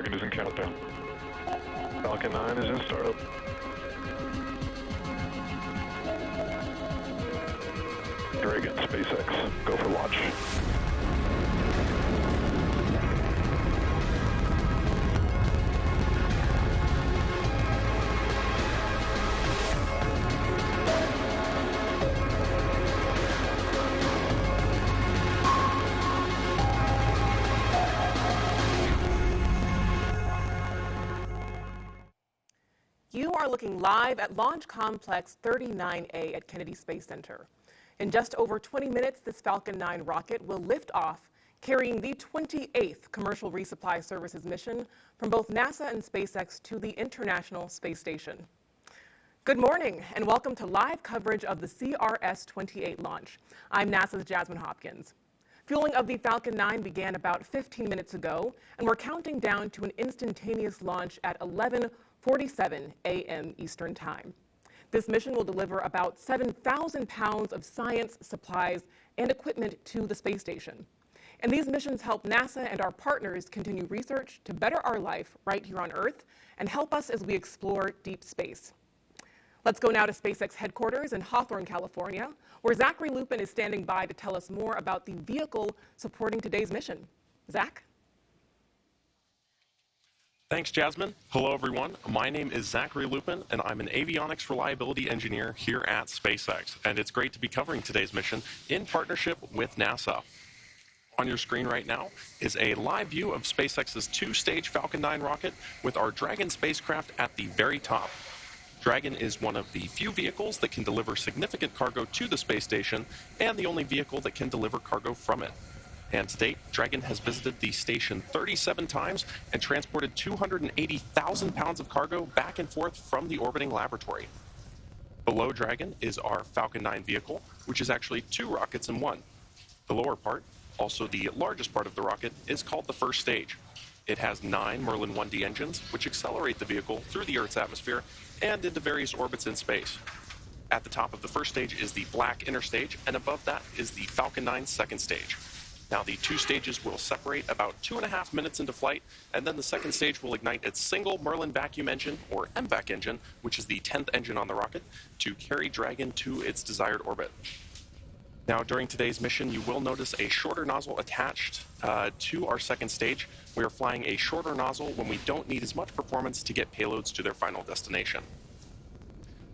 Dragon is in countdown. Falcon 9 is in startup. Dragon, SpaceX, go for launch. You are looking live at Launch Complex 39A at Kennedy Space Center. In just over 20 minutes, this Falcon 9 rocket will lift off, carrying the 28th commercial resupply services mission from both NASA and SpaceX to the International Space Station. Good morning, and welcome to live coverage of the CRS-28 launch. I'm NASA's Jasmine Hopkins. Fueling of the Falcon 9 began about 15 minutes ago, and we're counting down to an instantaneous launch at 11:47 a.m. Eastern Time. This mission will deliver about 7,000 pounds of science, supplies, and equipment to the space station. And these missions help NASA and our partners continue research to better our life right here on Earth and help us as we explore deep space. Let's go now to SpaceX headquarters in Hawthorne, California, where Zachary Lupin is standing by to tell us more about the vehicle supporting today's mission. Zach? Thanks, Jasmine. Hello, everyone. My name is Zachary Lupin, and I'm an avionics reliability engineer here at SpaceX. And it's great to be covering today's mission in partnership with NASA. On your screen right now is a live view of SpaceX's two-stage Falcon 9 rocket with our Dragon spacecraft at the very top. Dragon is one of the few vehicles that can deliver significant cargo to the space station and the only vehicle that can deliver cargo from it. And to date, Dragon has visited the station 37 times and transported 280,000 pounds of cargo back and forth from the orbiting laboratory. Below Dragon is our Falcon 9 vehicle, which is actually two rockets in one. The lower part, also the largest part of the rocket, is called the first stage. It has 9 Merlin 1D engines, which accelerate the vehicle through the Earth's atmosphere and into various orbits in space. At the top of the first stage is the black inner stage, and above that is the Falcon 9 second stage. Now, the two stages will separate about 2.5 minutes into flight, and then the second stage will ignite its single Merlin vacuum engine, or MVAC engine, which is the 10th engine on the rocket, to carry Dragon to its desired orbit. Now, during today's mission, you will notice a shorter nozzle attached to our second stage. We are flying a shorter nozzle when we don't need as much performance to get payloads to their final destination.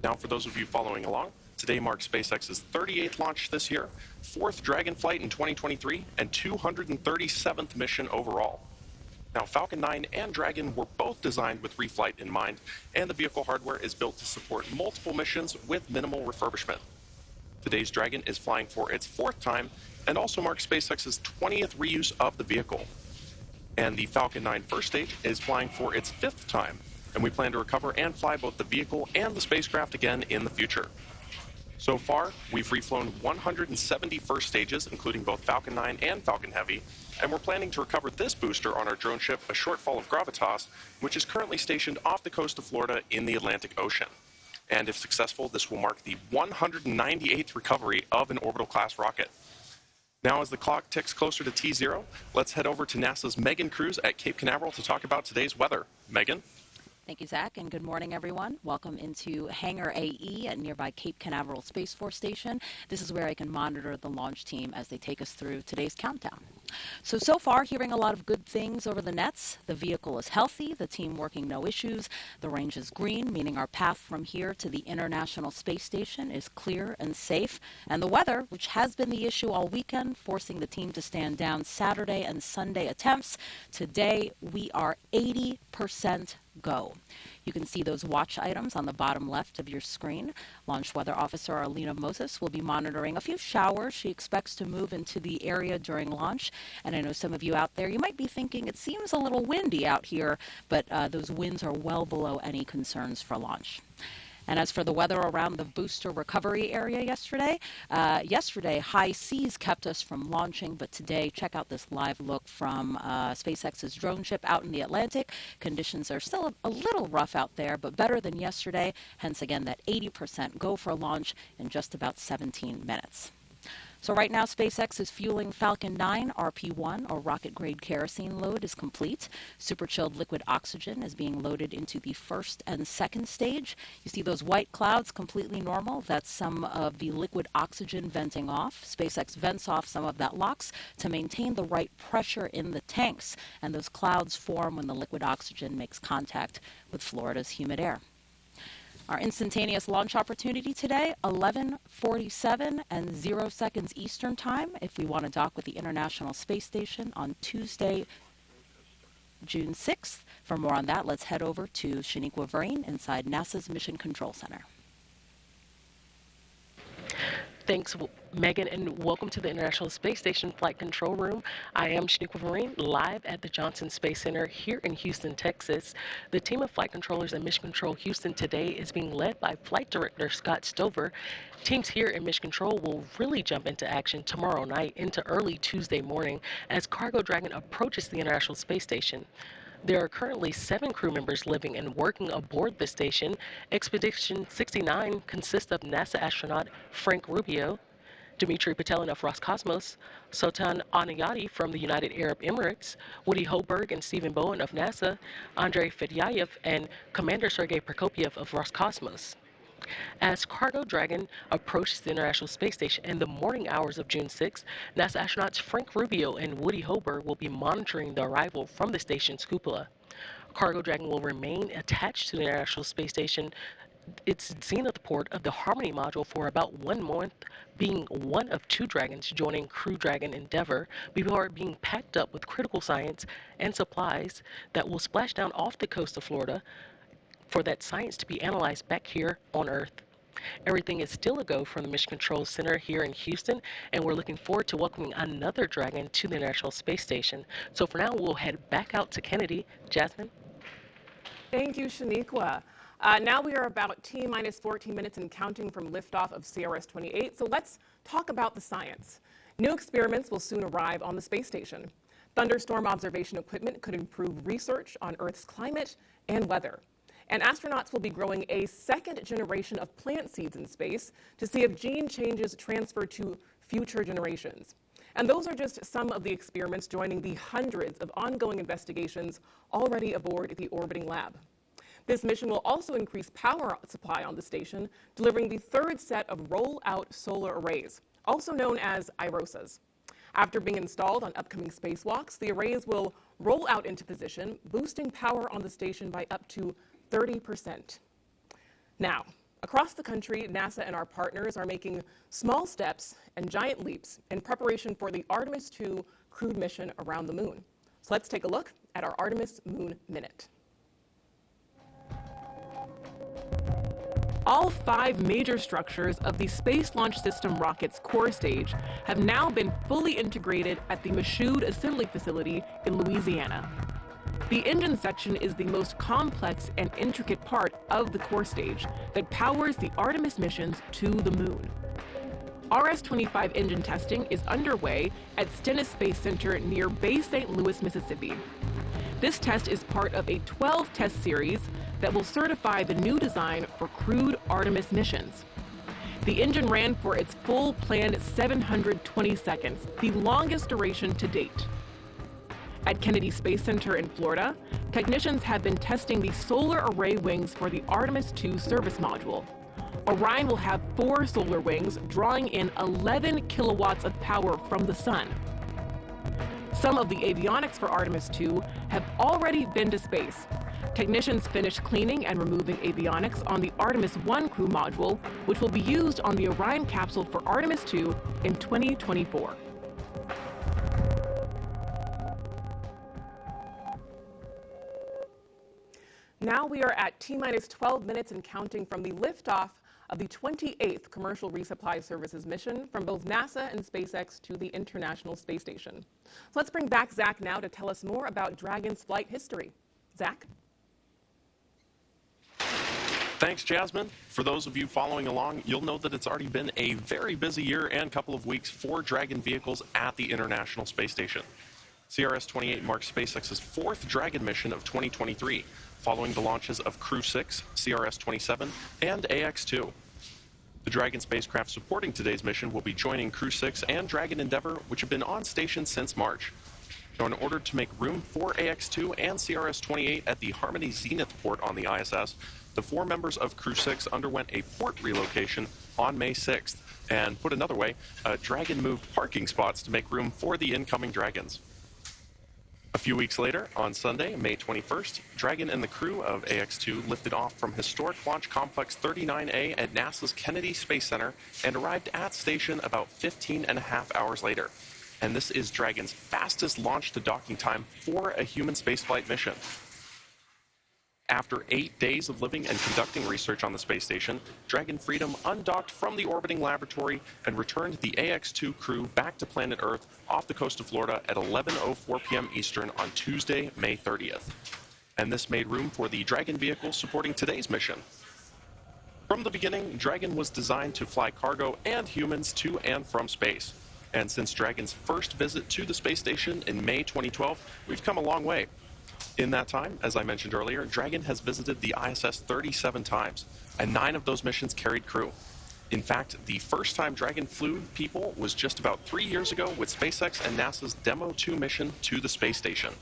Now, for those of you following along, today marks SpaceX's 38th launch this year, 4th Dragon flight in 2023, and 237th mission overall. Now, Falcon 9 and Dragon were both designed with reflight in mind, and the vehicle hardware is built to support multiple missions with minimal refurbishment. Today's Dragon is flying for its 4th time and also marks SpaceX's 20th reuse of the vehicle. And the Falcon 9 first stage is flying for its 5th time, and we plan to recover and fly both the vehicle and the spacecraft again in the future. So far, we've reflown 170 first stages, including both Falcon 9 and Falcon Heavy, and we're planning to recover this booster on our drone ship, a Shortfall of Gravitas, which is currently stationed off the coast of Florida in the Atlantic Ocean. And if successful, this will mark the 198th recovery of an orbital-class rocket. Now, as the clock ticks closer to T0, let's head over to NASA's Megan Cruz at Cape Canaveral to talk about today's weather. Megan? Thank you, Zach, and good morning, everyone. Welcome into Hangar AE at nearby Cape Canaveral Space Force Station. This is where I can monitor the launch team as they take us through today's countdown. So far, hearing a lot of good things over the nets. The vehicle is healthy, the team working no issues, the range is green, meaning our path from here to the International Space Station is clear and safe, and the weather, which has been the issue all weekend, forcing the team to stand down Saturday and Sunday attempts. Today, we are 80% go. You can see those watch items on the bottom left of your screen. Launch Weather Officer Arlena Moses will be monitoring a few showers she expects to move into the area during launch. And I know some of you out there, you might be thinking it seems a little windy out here, but those winds are well below any concerns for launch. And as for the weather around the booster recovery area yesterday, high seas kept us from launching, but today, check out this live look from SpaceX's drone ship out in the Atlantic. Conditions are still a little rough out there, but better than yesterday, hence again that 80% go for launch in just about 17 minutes. So right now, SpaceX is fueling Falcon 9 RP-1, or rocket-grade kerosene load, is complete. Super-chilled liquid oxygen is being loaded into the first and second stage. You see those white clouds, completely normal. That's some of the liquid oxygen venting off. SpaceX vents off some of that LOX to maintain the right pressure in the tanks, and those clouds form when the liquid oxygen makes contact with Florida's humid air. Our instantaneous launch opportunity today, 11:47 and 0 seconds Eastern Time, if we want to dock with the International Space Station on Tuesday, June 6th. For more on that, let's head over to Shaniqua Vereen inside NASA's Mission Control Center. Thanks, Megan, and welcome to the International Space Station Flight Control Room. I am Shaniqua Vereen, live at the Johnson Space Center here in Houston, Texas. The team of flight controllers at Mission Control Houston today is being led by Flight Director Scott Stover. Teams here in Mission Control will really jump into action tomorrow night into early Tuesday morning as Cargo Dragon approaches the International Space Station. There are currently 7 crew members living and working aboard the station. Expedition 69 consists of NASA astronaut Frank Rubio, Dmitry Petelin of Roscosmos, Sultan Anayati from the United Arab Emirates, Woody Hoberg and Stephen Bowen of NASA, Andrei Fedyayev, and Commander Sergei Prokopyev of Roscosmos. As Cargo Dragon approaches the International Space Station in the morning hours of June 6, NASA astronauts Frank Rubio and Woody Hoberg will be monitoring the arrival from the station's cupola. Cargo Dragon will remain attached to the International Space Station, its zenith port of the Harmony module, for about 1 month, being one of 2 Dragons joining Crew Dragon Endeavour before being packed up with critical science and supplies that will splash down off the coast of Florida for that science to be analyzed back here on Earth. Everything is still a go from the Mission Control Center here in Houston, and we're looking forward to welcoming another Dragon to the International Space Station. So for now, we'll head back out to Kennedy. Jasmine? Thank you, Shaniqua. Now we are about T-minus 14 minutes and counting from liftoff of CRS-28, so let's talk about the science. New experiments will soon arrive on the space station. Thunderstorm observation equipment could improve research on Earth's climate and weather. And astronauts will be growing a second generation of plant seeds in space to see if gene changes transfer to future generations. And those are just some of the experiments joining the hundreds of ongoing investigations already aboard the orbiting lab. This mission will also increase power supply on the station, delivering the 3rd set of roll-out solar arrays, also known as IROSAs. After being installed on upcoming spacewalks, the arrays will roll out into position, boosting power on the station by up to 30%. Now, across the country, NASA and our partners are making small steps and giant leaps in preparation for the Artemis II crewed mission around the moon. So let's take a look at our Artemis Moon Minute. All 5 major structures of the Space Launch System rocket's core stage have now been fully integrated at the Michoud Assembly Facility in Louisiana. The engine section is the most complex and intricate part of the core stage that powers the Artemis missions to the moon. RS-25 engine testing is underway at Stennis Space Center near Bay St. Louis, Mississippi. This test is part of a 12-test series that will certify the new design for crewed Artemis missions. The engine ran for its full planned 720 seconds, the longest duration to date. At Kennedy Space Center in Florida, technicians have been testing the solar array wings for the Artemis II service module. Orion will have 4 solar wings drawing in 11 kilowatts of power from the sun. Some of the avionics for Artemis II have already been to space. Technicians finished cleaning and removing avionics on the Artemis I crew module, which will be used on the Orion capsule for Artemis II in 2024. Now we are at T-minus 12 minutes and counting from the liftoff of the 28th Commercial Resupply Services mission from both NASA and SpaceX to the International Space Station. So let's bring back Zach now to tell us more about Dragon's flight history. Zach? Thanks, Jasmine. For those of you following along, you'll know that it's already been a very busy year and couple of weeks for Dragon vehicles at the International Space Station. CRS-28 marks SpaceX's 4th Dragon mission of 2023, following the launches of Crew 6, CRS-27, and AX-2. The Dragon spacecraft supporting today's mission will be joining Crew 6 and Dragon Endeavour, which have been on station since March. Now, in order to make room for AX-2 and CRS-28 at the Harmony Zenith port on the ISS, the 4 members of Crew 6 underwent a port relocation on May 6th. And put another way, Dragon moved parking spots to make room for the incoming Dragons. A few weeks later, on Sunday, May 21st, Dragon and the crew of AX-2 lifted off from historic Launch Complex 39A at NASA's Kennedy Space Center and arrived at station about 15.5 hours later. And this is Dragon's fastest launch to docking time for a human spaceflight mission. After 8 days of living and conducting research on the space station, Dragon Freedom undocked from the orbiting laboratory and returned the AX-2 crew back to planet Earth off the coast of Florida at 11:04 p.m. Eastern on Tuesday, May 30th. And this made room for the Dragon vehicle supporting today's mission. From the beginning, Dragon was designed to fly cargo and humans to and from space. And since Dragon's first visit to the space station in May 2012, we've come a long way. In that time, as I mentioned earlier, Dragon has visited the ISS 37 times, and 9 of those missions carried crew. In fact, the first time Dragon flew people was just about 3 years ago with SpaceX and NASA's Demo 2 mission to the space station.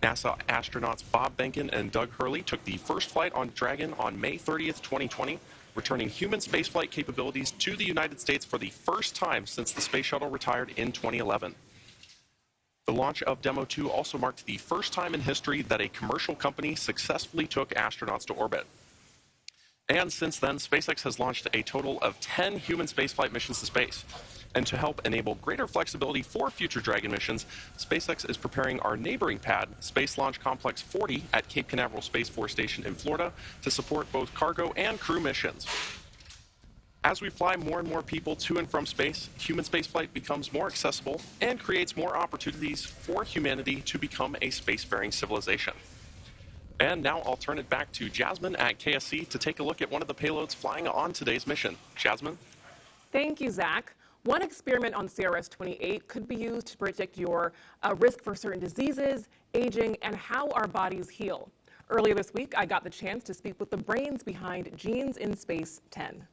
NASA astronauts Bob Behnken and Doug Hurley took the first flight on Dragon on May 30th, 2020, returning human spaceflight capabilities to the United States for the first time since the space shuttle retired in 2011. The launch of Demo 2 also marked the first time in history that a commercial company successfully took astronauts to orbit. And since then, SpaceX has launched a total of 10 human spaceflight missions to space. And to help enable greater flexibility for future Dragon missions, SpaceX is preparing our neighboring pad, Space Launch Complex 40 at Cape Canaveral Space Force Station in Florida, to support both cargo and crew missions. As we fly more and more people to and from space, human spaceflight becomes more accessible and creates more opportunities for humanity to become a spacefaring civilization. And now I'll turn it back to Jasmine at KSC to take a look at one of the payloads flying on today's mission. Jasmine? Thank you, Zach. One experiment on CRS-28 could be used to predict your risk for certain diseases, aging, and how our bodies heal. Earlier this week, I got the chance to speak with the brains behind Genes in Space 10.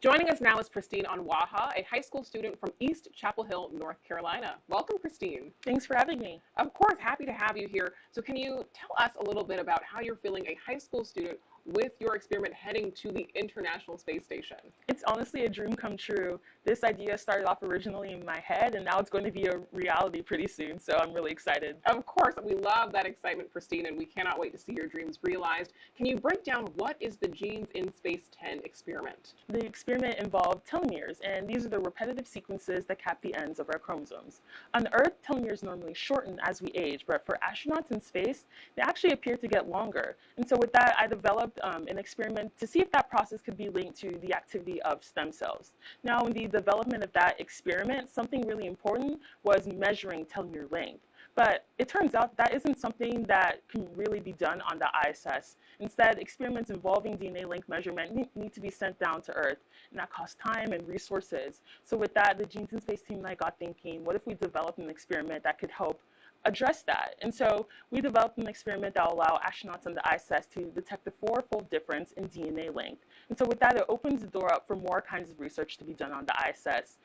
Joining us now is Christine Onwaha, a high school student from East Chapel Hill, North Carolina. Welcome, Christine. Thanks for having me. Of course, happy to have you here. So can you tell us a little bit about how you're feeling a high school student with your experiment heading to the International Space Station? It's honestly a dream come true. This idea started off originally in my head, and now it's going to be a reality pretty soon, so I'm really excited. Of course, we love that excitement, Christine, and we cannot wait to see your dreams realized. Can you break down what is the Genes in Space 10 experiment? The experiment involved telomeres, and these are the repetitive sequences that cap the ends of our chromosomes. On Earth, telomeres normally shorten as we age, but for astronauts in space, they actually appear to get longer. And so with that, I developed an experiment to see if that process could be linked to the activity of stem cells. Now, in the development of that experiment, something really important was measuring telomere length. But it turns out that isn't something that can really be done on the ISS. Instead, experiments involving DNA length measurement need to be sent down to Earth, and that costs time and resources. So with that, the Genes in Space team and I got thinking, what if we developed an experiment that could help address that? And so we developed an experiment that will allow astronauts on the ISS to detect the 4-fold difference in DNA length. And so with that, it opens the door up for more kinds of research to be done on the ISS,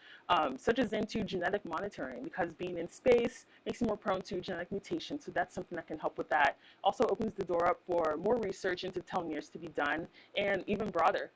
such as into genetic monitoring, because being in space makes you more prone to genetic mutations. So that's something that can help with that. Also opens the door up for more research into telomeres to be done, and even broader.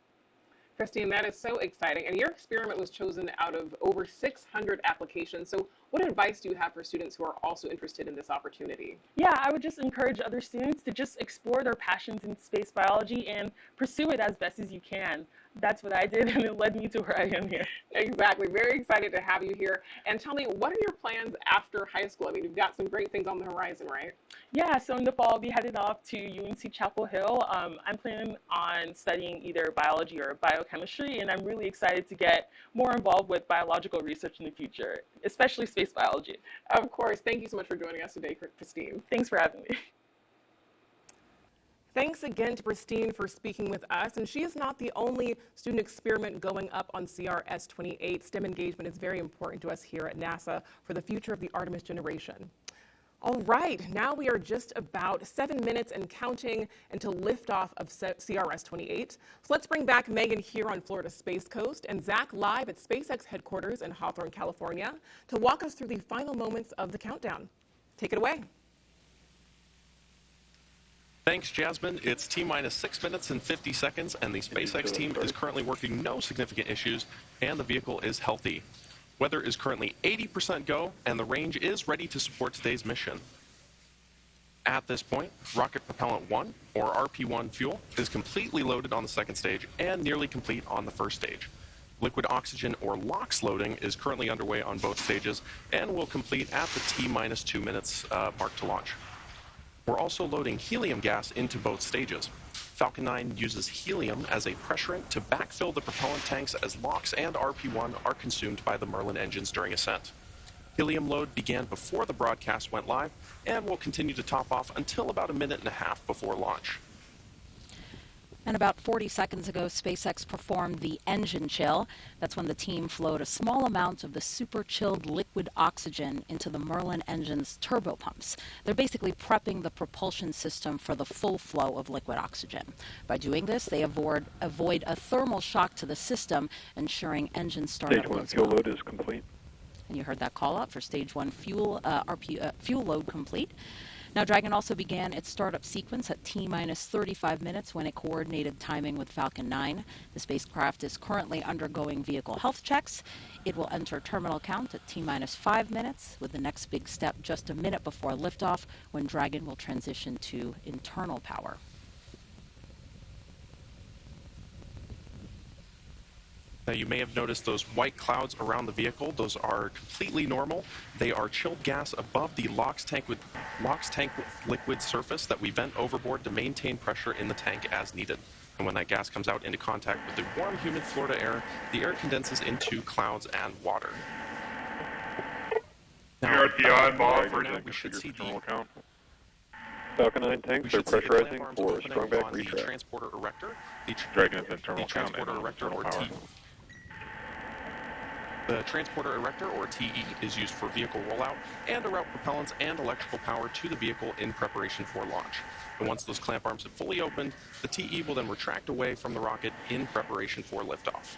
Christine, that is so exciting. And your experiment was chosen out of over 600 applications. So what advice do you have for students who are also interested in this opportunity? Yeah, I would just encourage other students to just explore their passions in space biology and pursue it as best as you can. That's what I did, and it led me to where I am here. Exactly. Very excited to have you here. And tell me, what are your plans after high school? I mean, you've got some great things on the horizon, right? Yeah, so in the fall, I'll be headed off to UNC Chapel Hill. I'm planning on studying either biology or biochemistry, and I'm really excited to get more involved with biological research in the future, especially space biology. Of course. Thank you so much for joining us today, Christine. Thanks for having me. Thanks again to Christine for speaking with us. And she is not the only student experiment going up on CRS-28. STEM engagement is very important to us here at NASA for the future of the Artemis generation. All right, now we are just about 7 minutes and counting until liftoff of CRS-28. So let's bring back Megan here on Florida's Space Coast and Zach live at SpaceX headquarters in Hawthorne, California, to walk us through the final moments of the countdown. Take it away. Thanks, Jasmine. It's T-minus 6 minutes and 50 seconds, and the SpaceX team is currently working no significant issues, and the vehicle is healthy. Weather is currently 80% go, and the range is ready to support today's mission. At this point, Rocket Propellant 1, or RP-1 fuel, is completely loaded on the second stage and nearly complete on the first stage. Liquid oxygen, or LOX, loading is currently underway on both stages and will complete at the T-minus 2 minutes mark to launch. We're also loading helium gas into both stages. Falcon 9 uses helium as a pressurant to backfill the propellant tanks as LOX and RP-1 are consumed by the Merlin engines during ascent. Helium load began before the broadcast went live and will continue to top off until about a minute and a half before launch. And about 40 seconds ago, SpaceX performed the engine chill. That's when the team flowed a small amount of the super chilled liquid oxygen into the Merlin engine's turbopumps. They're basically prepping the propulsion system for the full flow of liquid oxygen. By doing this, they avoid a thermal shock to the system, ensuring engine startup. Stage 1 fuel load is complete. And you heard that call out for Stage 1 fuel load complete. Now, Dragon also began its startup sequence at T-minus 35 minutes when it coordinated timing with Falcon 9. The spacecraft is currently undergoing vehicle health checks. It will enter terminal count at T-minus 5 minutes, with the next big step just a minute before liftoff, when Dragon will transition to internal power. Now, you may have noticed those white clouds around the vehicle. Those are completely normal. They are chilled gas above the LOX tank with liquid surface that we vent overboard to maintain pressure in the tank as needed. And when that gas comes out into contact with the warm, humid Florida air, the air condenses into clouds and water. Now, we should see the Falcon 9 tanks are pressurizing for strongback the retract. transporter erector. Dragon is internal count transporter and erector, internal or power. T. The transporter erector, or TE, is used for vehicle rollout and to route propellants and electrical power to the vehicle in preparation for launch. And once those clamp arms have fully opened, the TE will then retract away from the rocket in preparation for liftoff.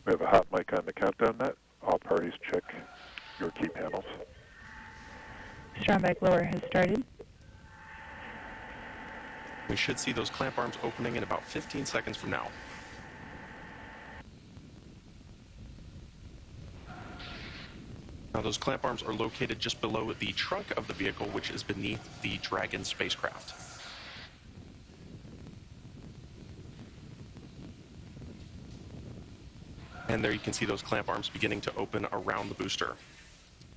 We have a hot mic on the countdown net. All parties check your key panels. Strongback lower has started. We should see those clamp arms opening in about 15 seconds from now. Now, those clamp arms are located just below the trunk of the vehicle, which is beneath the Dragon spacecraft. And there you can see those clamp arms beginning to open around the booster.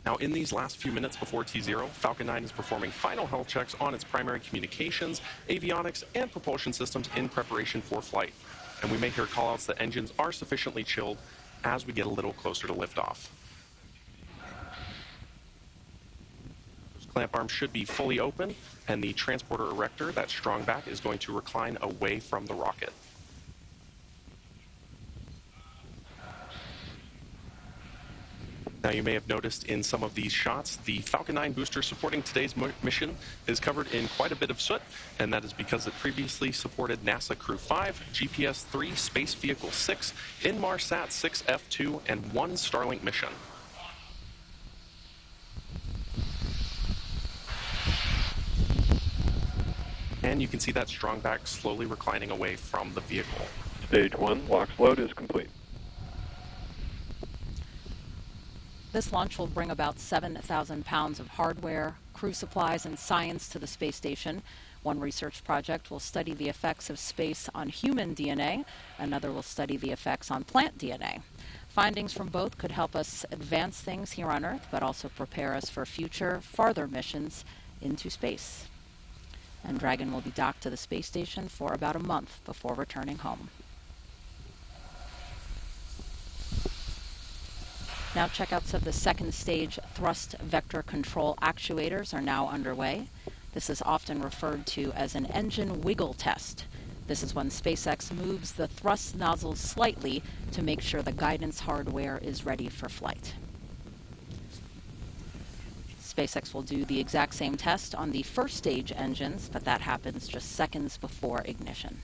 Now, in these last few minutes before T0, Falcon 9 is performing final health checks on its primary communications, avionics, and propulsion systems in preparation for flight. And we may hear callouts that engines are sufficiently chilled as we get a little closer to liftoff. Those clamp arms should be fully open, and the transporter erector, that strong back, is going to recline away from the rocket. Now, you may have noticed in some of these shots, the Falcon 9 booster supporting today's mission is covered in quite a bit of soot, and that is because it previously supported NASA Crew 5, GPS 3, Space Vehicle 6, Inmarsat 6 F2, and 1 Starlink mission. And you can see that strong back slowly reclining away from the vehicle. Stage 1 LOX load is complete. This launch will bring about 7,000 pounds of hardware, crew supplies, and science to the space station. One research project will study the effects of space on human DNA. Another will study the effects on plant DNA. Findings from both could help us advance things here on Earth, but also prepare us for future, farther missions into space. And Dragon will be docked to the space station for about a month before returning home. Now, checkouts of the second stage thrust vector control actuators are now underway. This is often referred to as an engine wiggle test. This is when SpaceX moves the thrust nozzles slightly to make sure the guidance hardware is ready for flight. SpaceX will do the exact same test on the first stage engines, but that happens just seconds before ignition.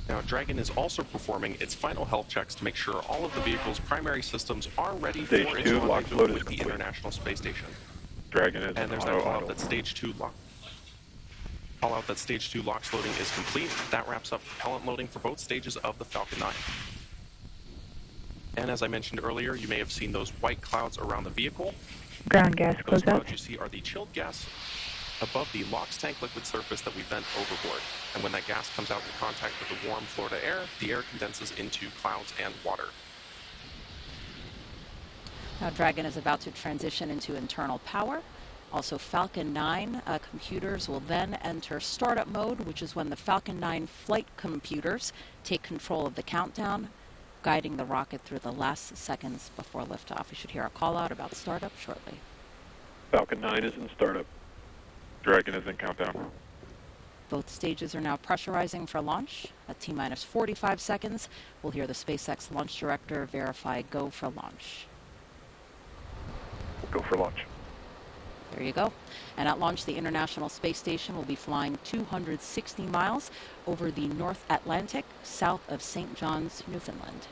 Now, Dragon is also performing its final health checks to make sure all of the vehicle's primary systems are ready for Stage its 2 lock rendezvous load is with the complete. International Space Station. Dragon is And there's that call out that Stage 2 LOX loading is complete. That wraps up propellant loading for both stages of the Falcon 9. And as I mentioned earlier, you may have seen those white clouds around the vehicle. Ground gas Those closeout. clouds you see are the chilled gas above the LOX tank liquid surface that we vent overboard. And when that gas comes out in contact with the warm Florida air, the air condenses into clouds and water. Now, Dragon is about to transition into internal power. Also, Falcon 9 computers will then enter startup mode, which is when the Falcon 9 flight computers take control of the countdown, guiding the rocket through the last seconds before liftoff. We should hear a call out about startup shortly. Falcon 9 is in startup. Dragon is in countdown. Both stages are now pressurizing for launch. At T-minus 45 seconds, we'll hear the SpaceX launch director verify go for launch. Go for launch. There you go. And at launch, the International Space Station will be flying 260 miles over the North Atlantic, south of St. John's, Newfoundland.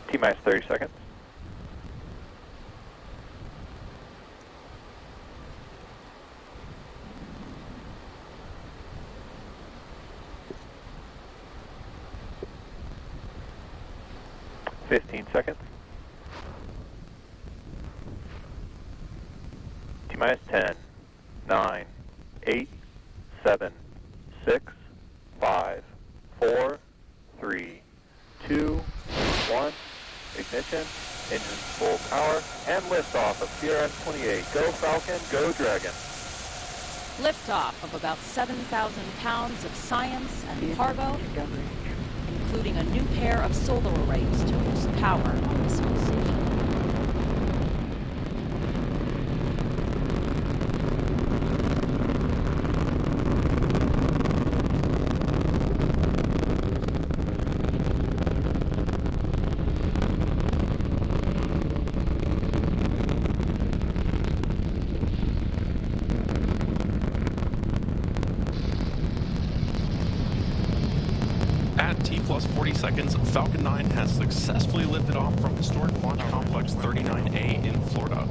T-minus 30 seconds. Seconds. T-minus 10, 9, 8, 7, 6, 5, 4, 3, 2, 1. Ignition, engines full power, and liftoff of PRS-28. Go Falcon, go Dragon. Liftoff of about 7,000 pounds of science and cargo, including a new pair of solar arrays to boost power on the space station. At T plus 40 seconds, Falcon 9 has successfully lifted off from historic Launch Complex 39A in Florida.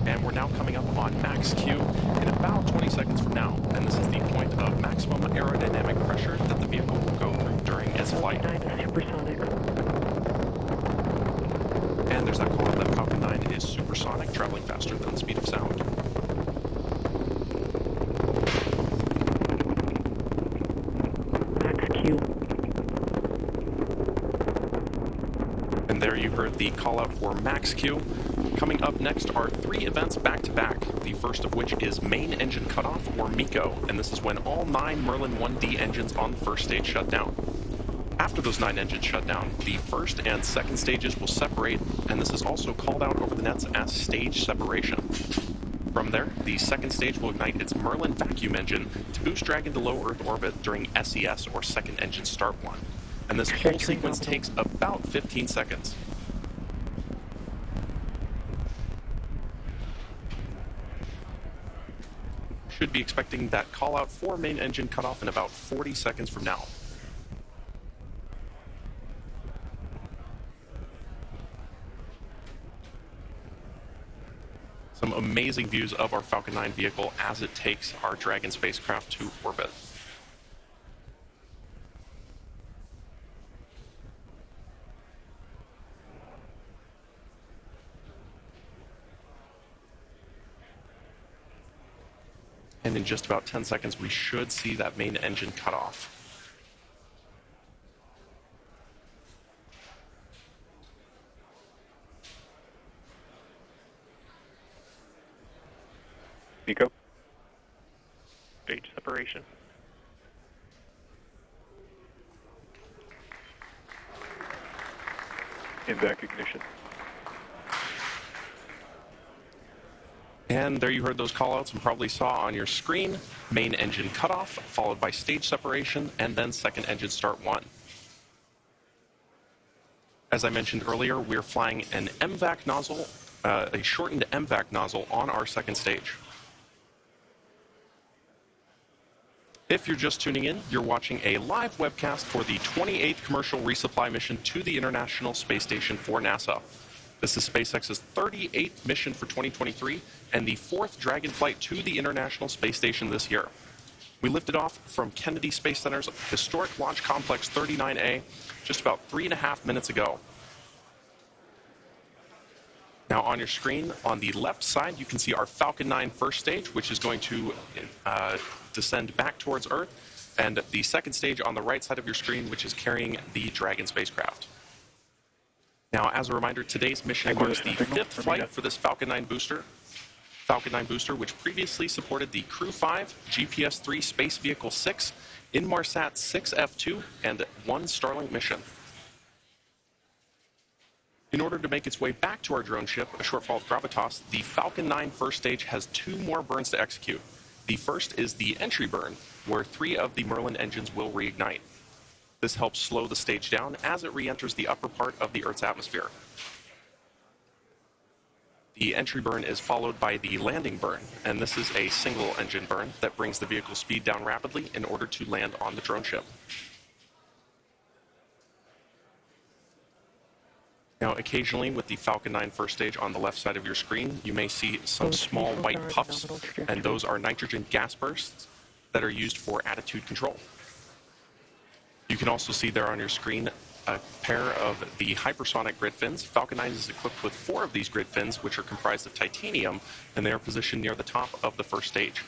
And we're now coming up on max Q in about 20 seconds from now. And this is the point of maximum aerodynamic pressure that the vehicle will go through during its flight. And there's that call out that Falcon 9 is supersonic, traveling faster than the speed of sound. And there you heard the call out for max Q. Coming up next are 3 events back to back, the first of which is main engine cutoff, or MECO, and this is when all 9 Merlin 1D engines on the first stage shut down. After those 9 engines shut down, the first and second stages will separate, and this is also called out over the nets as stage separation. From there, the second stage will ignite its Merlin vacuum engine to boost Dragon to low Earth orbit during SES, or second engine start one. And this whole sequence takes about 15 seconds. Should be expecting that call out for main engine cutoff in about 40 seconds from now. Some amazing views of our Falcon 9 vehicle as it takes our Dragon spacecraft to orbit. And in just about 10 seconds, we should see that main engine cut off. MECO. Stage separation. In back ignition. And there you heard those callouts and probably saw on your screen, main engine cutoff, followed by stage separation, and then second engine start 1. As I mentioned earlier, we're flying an MVAC nozzle, a shortened MVAC nozzle on our second stage. If you're just tuning in, you're watching a live webcast for the 28th commercial resupply mission to the International Space Station for NASA. This is SpaceX's 38th mission for 2023 and the 4th Dragon flight to the International Space Station this year. We lifted off from Kennedy Space Center's historic Launch Complex 39A just about 3.5 minutes ago. Now on your screen, on the left side, you can see our Falcon 9 first stage, which is going to descend back towards Earth, and the second stage on the right side of your screen, which is carrying the Dragon spacecraft. Now, as a reminder, today's mission marks the 5th flight for this Falcon 9 booster. Falcon 9 booster, which previously supported the Crew 5, GPS-3 Space Vehicle 6, Inmarsat 6F2, and 1 Starlink mission. In order to make its way back to our drone ship, a shortfall of gravitas, the Falcon 9 first stage has 2 more burns to execute. The first is the entry burn, where 3 of the Merlin engines will reignite. This helps slow the stage down as it re-enters the upper part of the Earth's atmosphere. The entry burn is followed by the landing burn, and this is a single engine burn that brings the vehicle's speed down rapidly in order to land on the drone ship. Now, occasionally with the Falcon 9 first stage on the left side of your screen, you may see some small white puffs, and those are nitrogen gas bursts that are used for attitude control. You can also see there on your screen a pair of the hypersonic grid fins. Falcon 9 is equipped with 4 of these grid fins, which are comprised of titanium, and they are positioned near the top of the first stage.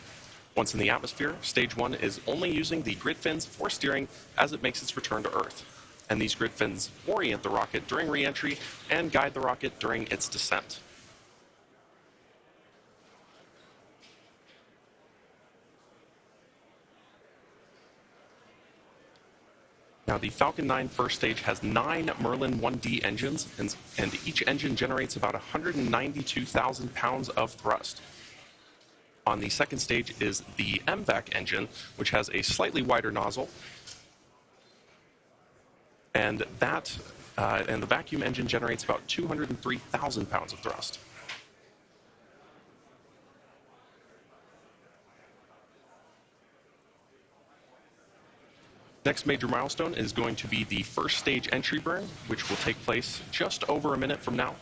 Once in the atmosphere, stage 1 is only using the grid fins for steering as it makes its return to Earth. And these grid fins orient the rocket during re-entry and guide the rocket during its descent. Now, the Falcon 9 first stage has 9 Merlin 1D engines, and each engine generates about 192,000 pounds of thrust. On the second stage is the MVAC engine, which has a slightly wider nozzle, and the vacuum engine generates about 203,000 pounds of thrust. Next major milestone is going to be the first stage entry burn, which will take place just over a minute from now.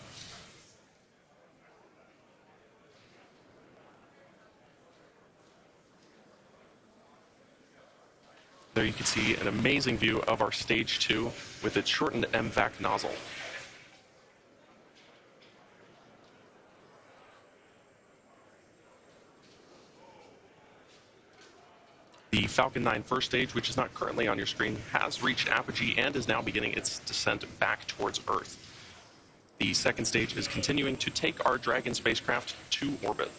There you can see an amazing view of our stage 2 with its shortened MVAC nozzle. The Falcon 9 first stage, which is not currently on your screen, has reached apogee and is now beginning its descent back towards Earth. The second stage is continuing to take our Dragon spacecraft to orbit.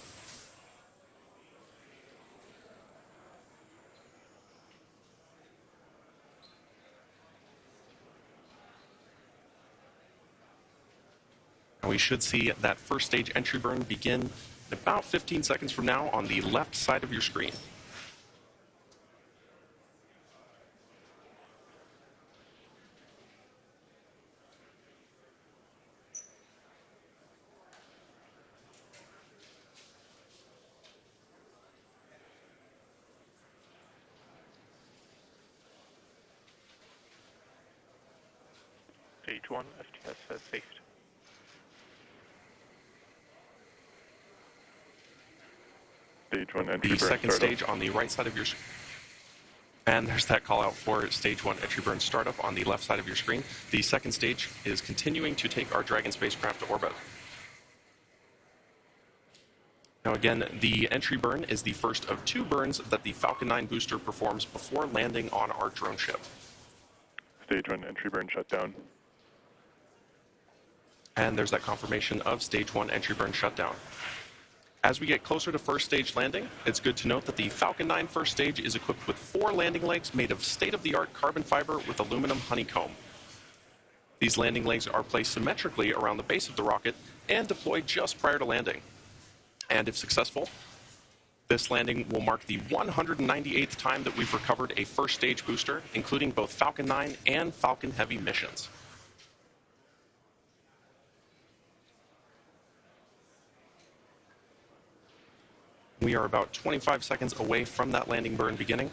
We should see that first stage entry burn begin in about 15 seconds from now on the left side of your screen. Stage 1, STS has safed. Stage 1 entry burn. The second stage on the right side of your screen. And there's that call out for stage 1 entry burn startup on the left side of your screen. The second stage is continuing to take our Dragon spacecraft to orbit. Now again, the entry burn is the first of 2 burns that the Falcon 9 booster performs before landing on our drone ship. Stage 1 entry burn shutdown. And there's that confirmation of stage 1 entry burn shutdown. As we get closer to first stage landing, it's good to note that the Falcon 9 first stage is equipped with 4 landing legs made of state-of-the-art carbon fiber with aluminum honeycomb. These landing legs are placed symmetrically around the base of the rocket and deployed just prior to landing. And if successful, this landing will mark the 198th time that we've recovered a first stage booster, including both Falcon 9 and Falcon Heavy missions. We are about 25 seconds away from that landing burn beginning.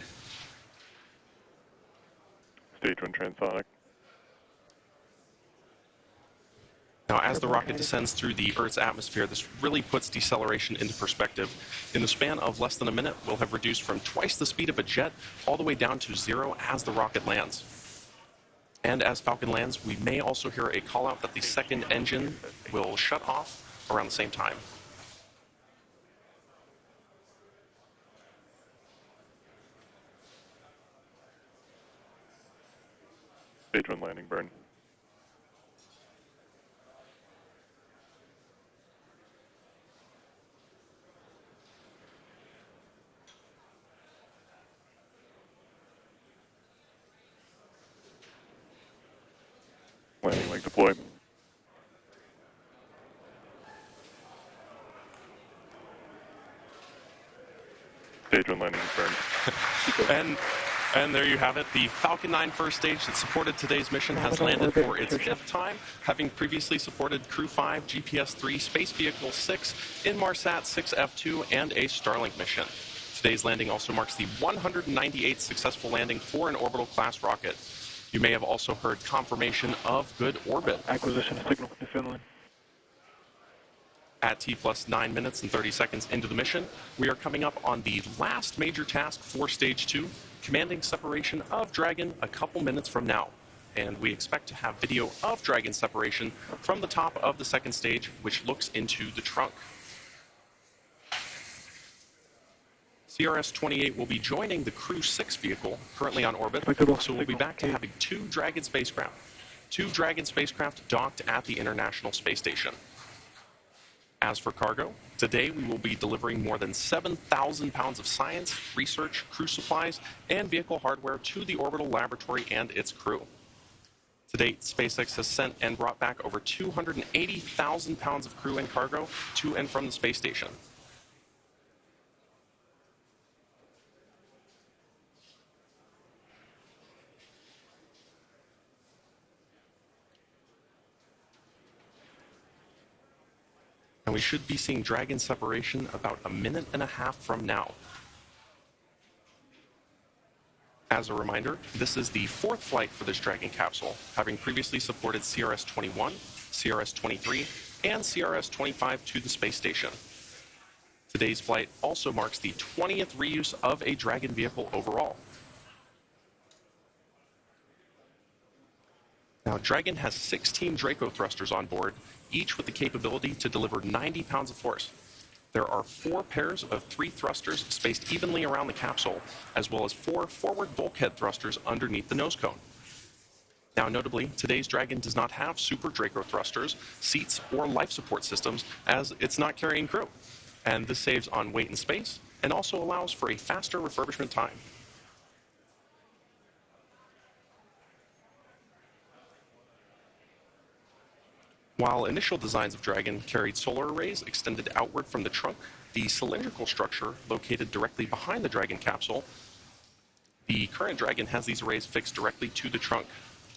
Stage 1 transonic. Now, as the rocket descends through the Earth's atmosphere, this really puts deceleration into perspective. In the span of less than a minute, we'll have reduced from twice the speed of a jet all the way down to 0 as the rocket lands. And as Falcon lands, we may also hear a call out that the second engine will shut off around the same time. Stage 1 landing burn. Landing leg deployed. Stage 1 landing confirmed. And there you have it. The Falcon 9 first stage that supported today's mission has landed for its 5th time, having previously supported Crew 5, GPS 3, Space Vehicle 6, Inmarsat 6F2, and a Starlink mission. Today's landing also marks the 198th successful landing for an orbital-class rocket. You may have also heard confirmation of good orbit. Acquisition signal to Finland. At T plus 9 minutes and 30 seconds into the mission, we are coming up on the last major task for Stage 2, commanding separation of Dragon a couple minutes from now. And we expect to have video of Dragon separation from the top of the second stage, which looks into the trunk. CRS-28 will be joining the Crew 6 vehicle, currently on orbit, so we'll be back to having 2 Dragon spacecraft. 2 Dragon spacecraft docked at the International Space Station. As for cargo, today we will be delivering more than 7,000 pounds of science, research, crew supplies, and vehicle hardware to the orbital laboratory and its crew. To date, SpaceX has sent and brought back over 280,000 pounds of crew and cargo to and from the space station. And we should be seeing Dragon separation about a minute and a half from now. As a reminder, this is the 4th flight for this Dragon capsule, having previously supported CRS-21, CRS-23, and CRS-25 to the space station. Today's flight also marks the 20th reuse of a Dragon vehicle overall. Now, Dragon has 16 Draco thrusters on board, each with the capability to deliver 90 pounds of force. There are 4 pairs of 3 thrusters spaced evenly around the capsule, as well as 4 forward bulkhead thrusters underneath the nose cone. Now, notably, today's Dragon does not have super Draco thrusters, seats, or life support systems, as it's not carrying crew. And this saves on weight and space, and also allows for a faster refurbishment time. While initial designs of Dragon carried solar arrays extended outward from the trunk, the cylindrical structure located directly behind the Dragon capsule, the current Dragon has these arrays fixed directly to the trunk.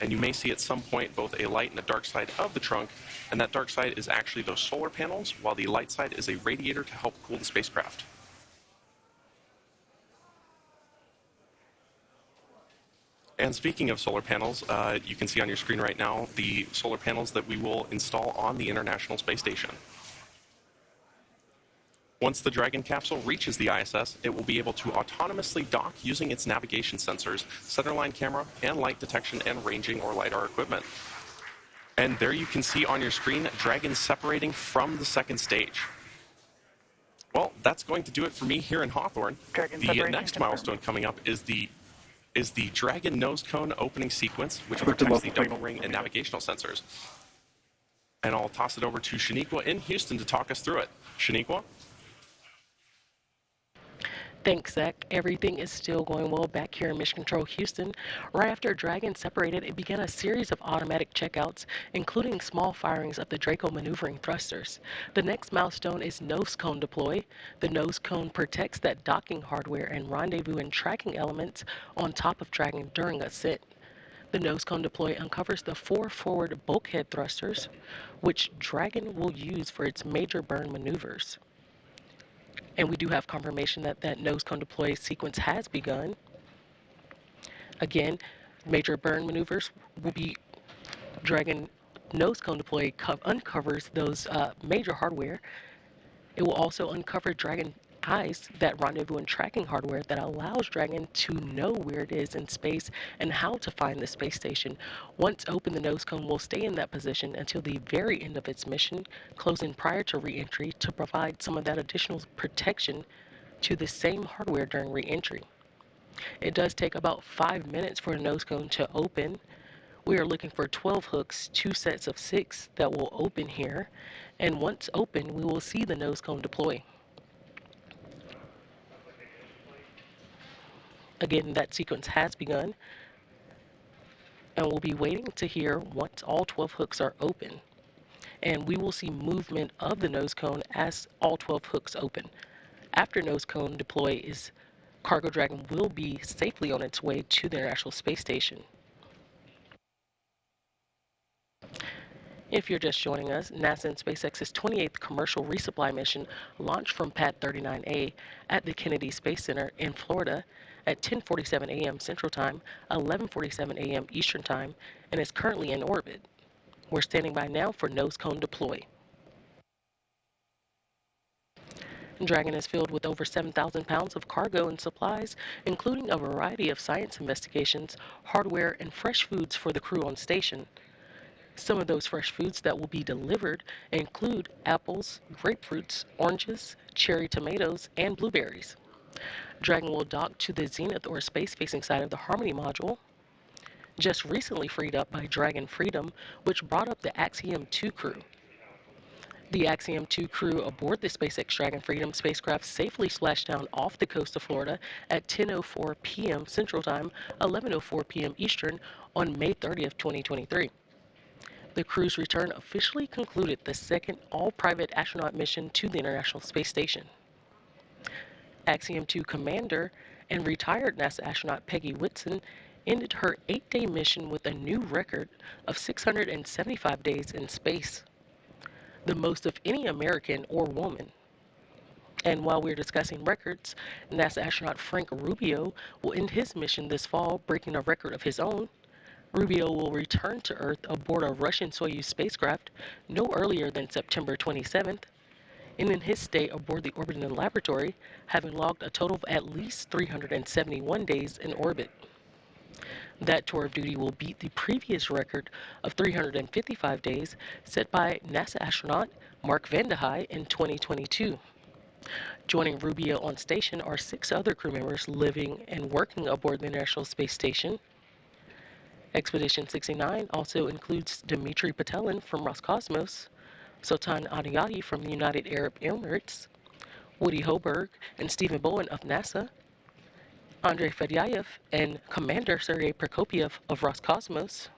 And you may see at some point both a light and a dark side of the trunk, and that dark side is actually those solar panels, while the light side is a radiator to help cool the spacecraft. And speaking of solar panels, you can see on your screen right now the solar panels that we will install on the International Space Station. Once the Dragon capsule reaches the ISS, it will be able to autonomously dock using its navigation sensors, centerline camera, and light detection and ranging or LiDAR equipment. And there you can see on your screen Dragon separating from the second stage. Well, that's going to do it for me here in Hawthorne. The next milestone coming up is the Dragon nose cone opening sequence, which protects the double ring and navigational sensors. And I'll toss it over to Shaniqua in Houston to talk us through it. Shaniqua? Thanks, Zach. Everything is still going well back here in Mission Control Houston. Right after Dragon separated, it began a series of automatic checkouts, including small firings of the Draco maneuvering thrusters. The next milestone is nose cone deploy. The nose cone protects that docking hardware and rendezvous and tracking elements on top of Dragon during ascent. The nose cone deploy uncovers the 4 forward bulkhead thrusters, which Dragon will use for its major burn maneuvers. And we do have confirmation that that nose cone deploy sequence has begun. Again, major burn maneuvers will be Dragon nose cone deploy uncovers those major hardware. It will also uncover Dragon eyes, that rendezvous and tracking hardware that allows Dragon to know where it is in space and how to find the space station. Once open, the nose cone will stay in that position until the very end of its mission, closing prior to re-entry to provide some of that additional protection to the same hardware during re-entry. It does take about 5 minutes for a nose cone to open. We are looking for 12 hooks, 2 sets of 6 that will open here, and once open, we will see the nose cone deploy. Again, that sequence has begun, and we'll be waiting to hear once all 12 hooks are open. And we will see movement of the nose cone as all 12 hooks open. After nose cone deploy, Cargo Dragon will be safely on its way to the International Space Station. If you're just joining us, NASA and SpaceX's 28th commercial resupply mission launched from Pad 39A at the Kennedy Space Center in Florida at 10:47 a.m. Central Time, 11:47 a.m. Eastern Time, and is currently in orbit. We're standing by now for nose cone deploy. Dragon is filled with over 7,000 pounds of cargo and supplies, including a variety of science investigations, hardware, and fresh foods for the crew on station. Some of those fresh foods that will be delivered include apples, grapefruits, oranges, cherry tomatoes, and blueberries. Dragon will dock to the zenith or space-facing side of the Harmony module, just recently freed up by Dragon Freedom, which brought up the Axiom 2 crew. The Axiom 2 crew aboard the SpaceX Dragon Freedom spacecraft safely splashed down off the coast of Florida at 10:04 p.m. Central Time, 11:04 p.m. Eastern on May 30th, 2023. The crew's return officially concluded the second all-private astronaut mission to the International Space Station. Axiom 2 commander and retired NASA astronaut Peggy Whitson ended her 8-day mission with a new record of 675 days in space, the most of any American or woman. And while we're discussing records, NASA astronaut Frank Rubio will end his mission this fall, breaking a record of his own. Rubio will return to Earth aboard a Russian Soyuz spacecraft no earlier than September 27th, and in his stay aboard the orbiting laboratory, having logged a total of at least 371 days in orbit. That tour of duty will beat the previous record of 355 days set by NASA astronaut Mark Vande Hei in 2022. Joining Rubio on station are 6 other crew members living and working aboard the International Space Station. Expedition 69 also includes Dmitry Patelin from Roscosmos, Sultan Adiyati from the United Arab Emirates, Woody Hoberg and Stephen Bowen of NASA, Andrei Fedyaev and Commander Sergei Prokopyev of Roscosmos.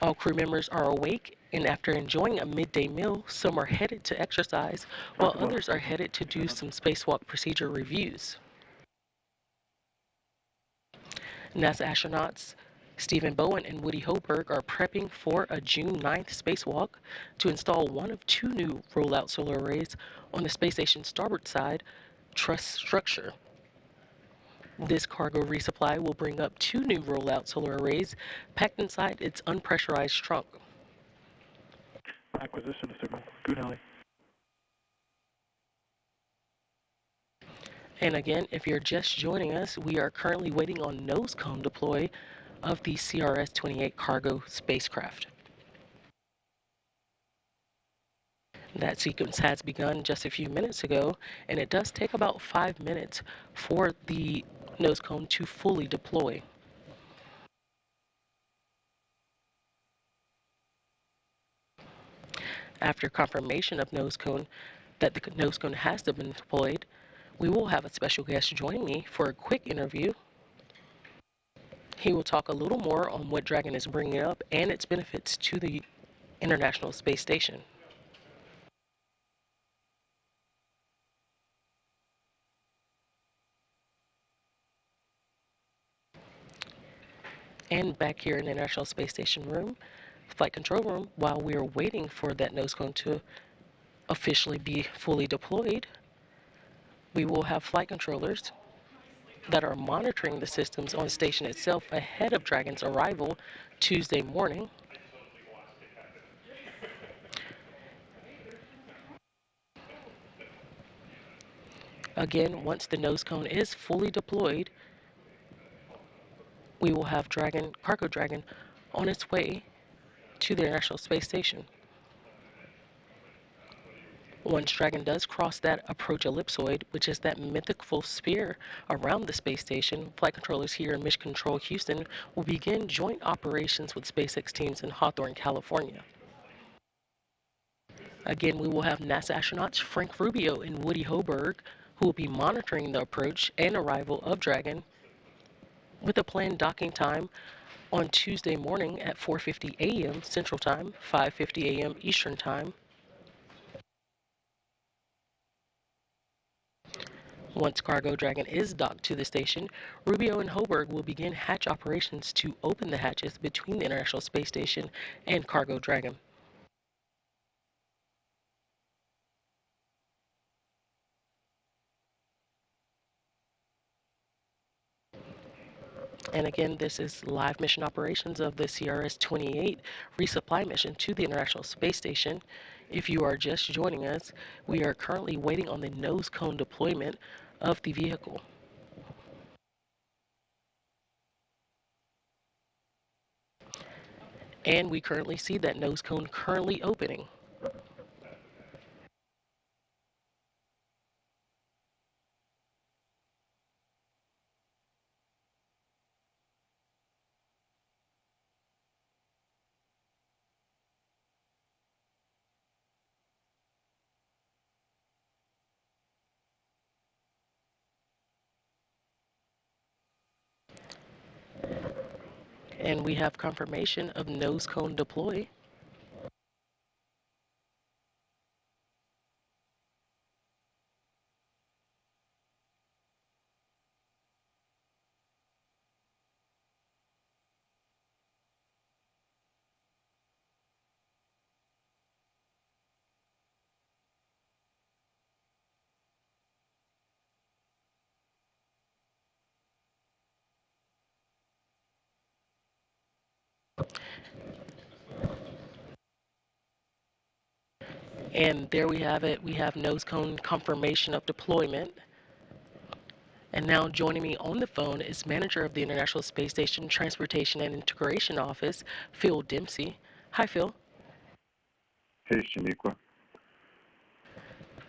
All crew members are awake, and after enjoying a midday meal, some are headed to exercise, while others are headed to do some spacewalk procedure reviews. NASA astronauts Stephen Bowen and Woody Hoberg are prepping for a June 9th spacewalk to install one of 2 new rollout solar arrays on the space station's starboard side truss structure. This cargo resupply will bring up 2 new rollout solar arrays packed inside its unpressurized trunk. Acquisition signal. Gunali. And again, if you're just joining us, we are currently waiting on nose cone deploy of the CRS-28 cargo spacecraft. That sequence has begun just a few minutes ago, and it does take about 5 minutes for the nose cone to fully deploy. After confirmation of nose cone, that the nose cone has been deployed, we will have a special guest join me for a quick interview. He will talk a little more on what Dragon is bringing up and its benefits to the International Space Station. And back here in the International Space Station room, flight control room, while we are waiting for that nose cone to officially be fully deployed, we will have flight controllers that are monitoring the systems on station itself ahead of Dragon's arrival Tuesday morning. Again, once the nose cone is fully deployed, we will have Cargo Dragon on its way to the International Space Station. Once Dragon does cross that approach ellipsoid, which is that mythical sphere around the space station, flight controllers here in Mission Control Houston will begin joint operations with SpaceX teams in Hawthorne, California. Again, we will have NASA astronauts Frank Rubio and Woody Hoburg, who will be monitoring the approach and arrival of Dragon, with a planned docking time on Tuesday morning at 4:50 a.m. Central Time, 5:50 a.m. Eastern Time. Once Cargo Dragon is docked to the station, Rubio and Hoburg will begin hatch operations to open the hatches between the International Space Station and Cargo Dragon. And again, this is live mission operations of the CRS-28 resupply mission to the International Space Station. If you are just joining us, we are currently waiting on the nose cone deployment of the vehicle. And we currently see that nose cone currently opening. And we have confirmation of nose cone deploy. And there we have it. We have nose cone confirmation of deployment. And now joining me on the phone is manager of the International Space Station Transportation and Integration Office, Phil Dempsey. Hi, Phil. Hey, Shaniqua.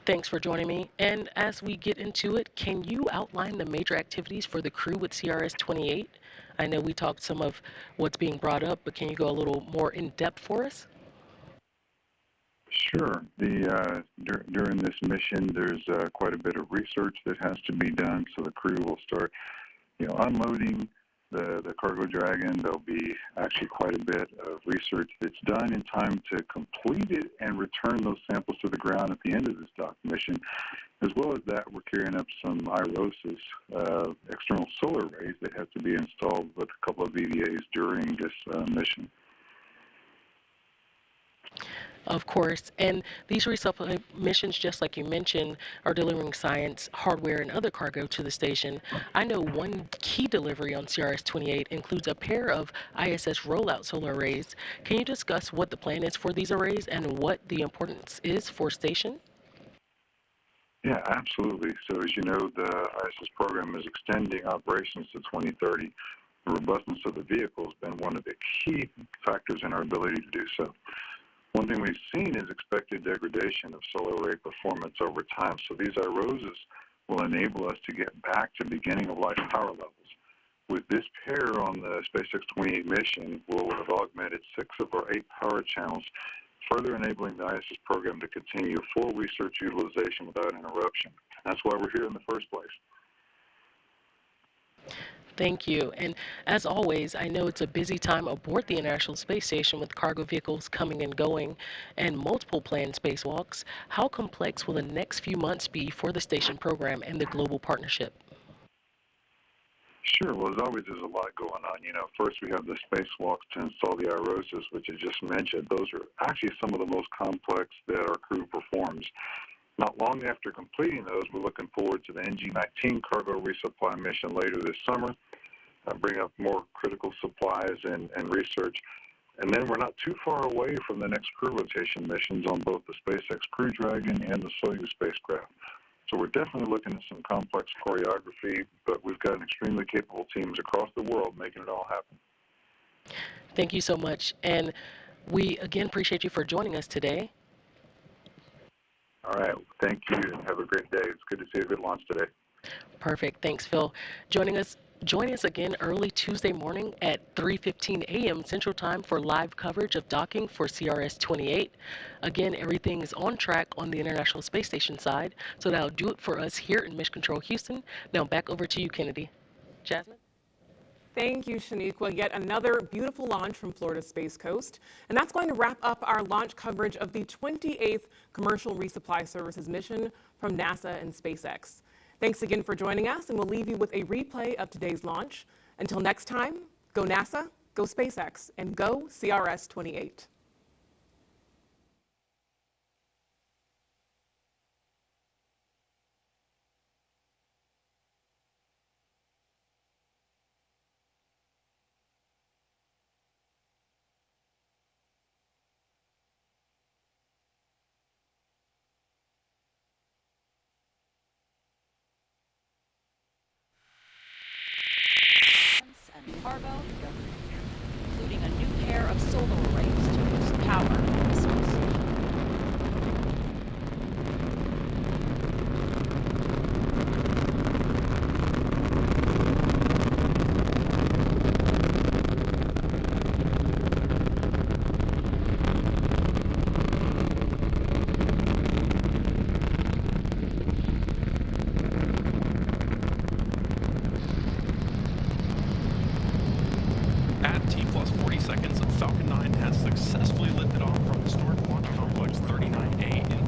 Thanks for joining me. And as we get into it, can you outline the major activities for the crew with CRS-28? I know we talked some of what's being brought up, but can you go a little more in depth for us? Sure. During this mission, there's quite a bit of research that has to be done. So the crew will start, unloading the Cargo Dragon. There'll be actually quite a bit of research that's done in time to complete it and return those samples to the ground at the end of this dock mission. As well as that, we're carrying up some IROSs, external solar arrays that have to be installed with a couple of VDAs during this mission. Of course, and these resupply missions, just like you mentioned, are delivering science, hardware, and other cargo to the station. I know one key delivery on CRS-28 includes a pair of ISS rollout solar arrays. Can you discuss what the plan is for these arrays and what the importance is for station? Yeah, absolutely. So as you know, the ISS program is extending operations to 2030. The robustness of the vehicle has been one of the key factors in our ability to do so. One thing we've seen is expected degradation of solar array performance over time. So these IROSs will enable us to get back to beginning of life power levels. With this pair on the SpaceX 28 mission, we'll have augmented 6 of our 8 power channels further enabling the ISS program to continue full research utilization without interruption. That's why we're here in the first place. Thank you. And as always, I know it's a busy time aboard the International Space Station with cargo vehicles coming and going and multiple planned spacewalks. How complex will the next few months be for the station program and the global partnership? Sure. Well, as always, there's a lot going on. First we have the spacewalks to install the IROSs, which I just mentioned. Those are actually some of the most complex that our crew performs. Not long after completing those, we're looking forward to the NG-19 cargo resupply mission later this summer, bring up more critical supplies and research. And then we're not too far away from the next crew rotation missions on both the SpaceX Crew Dragon and the Soyuz spacecraft. So we're definitely looking at some complex choreography, but we've got extremely capable teams across the world making it all happen. Thank you so much. And we again appreciate you for joining us today. All right. Thank you, and have a great day. It's good to see a good launch today. Perfect. Thanks, Phil. Join us again early Tuesday morning at 3:15 a.m. Central Time for live coverage of docking for CRS-28. Again, everything is on track on the International Space Station side, so that'll do it for us here in Mission Control Houston. Now back over to you, Kennedy. Jasmine? Thank you, Shaniqua. Yet another beautiful launch from Florida's Space Coast. And that's going to wrap up our launch coverage of the 28th Commercial Resupply Services mission from NASA and SpaceX. Thanks again for joining us, and we'll leave you with a replay of today's launch. Until next time, go NASA, go SpaceX, and go CRS-28. And cargo, including a new pair of solar arrays to boost power at the space station. At T+40 seconds, Falcon 9 has successfully lifted off from historic Launch Complex 39A in